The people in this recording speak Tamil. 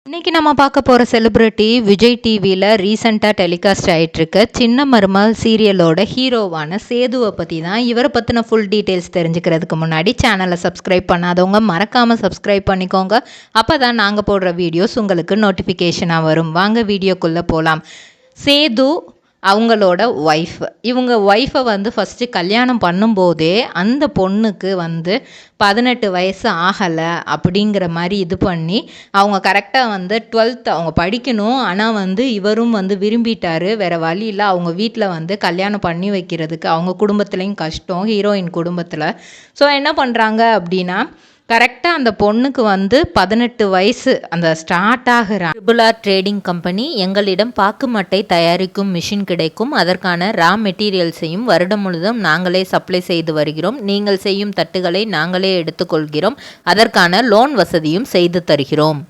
இன்னைக்கு நம்ம பார்க்க போகிற செலிபிரிட்டி விஜய் டிவியில் ரீசெண்டாக டெலிகாஸ்ட் ஆகிட்டுருக்க சின்ன மருமகள் சீரியலோட ஹீரோவான சேதுவை பற்றி தான். இவரை பற்றின ஃபுல் டீட்டெயில்ஸ் தெரிஞ்சுக்கிறதுக்கு முன்னாடி சேனலை சப்ஸ்கிரைப் பண்ணாதவங்க மறக்காமல் சப்ஸ்கிரைப் பண்ணிக்கோங்க. அப்போ தான் நாங்கள் போடுற வீடியோஸ் உங்களுக்கு நோட்டிஃபிகேஷனாக வரும். வாங்க வீடியோக்குள்ளே போகலாம். சேது அவங்களோட ஒய்ஃப். இவங்க ஒய்ஃபை ஃபஸ்ட்டு கல்யாணம் பண்ணும்போதே அந்த பொண்ணுக்கு 18 வயசு ஆகலை அப்படிங்கிற மாதிரி இது பண்ணி அவங்க கரெக்டாக 12th அவங்க படிக்கணும். ஆனால் இவரும் விரும்பிட்டார். வேறு வழி இல்லை. அவங்க வீட்டில் கல்யாணம் பண்ணி வைக்கிறதுக்கு அவங்க குடும்பத்துலேயும் கஷ்டம், ஹீரோயின் குடும்பத்தில். ஸோ என்ன பண்ணுறாங்க அப்படின்னா, கரெக்டாக அந்த பொண்ணுக்கு 18 வயசு அந்த ஸ்டார்ட் ஆகிற ட்ரிபிள் ட்ரேடிங் கம்பெனி எங்களிடம் பாக்குமட்டை தயாரிக்கும் மிஷின் கிடைக்கும். அதற்கான ரா மெட்டீரியல்ஸையும் வருடம் முழுதும் நாங்களே சப்ளை செய்து வருகிறோம். நீங்கள் செய்யும் தட்டுகளை நாங்களே எடுத்துக்கொள்கிறோம். அதற்கான லோன் வசதியும் செய்து தருகிறோம்.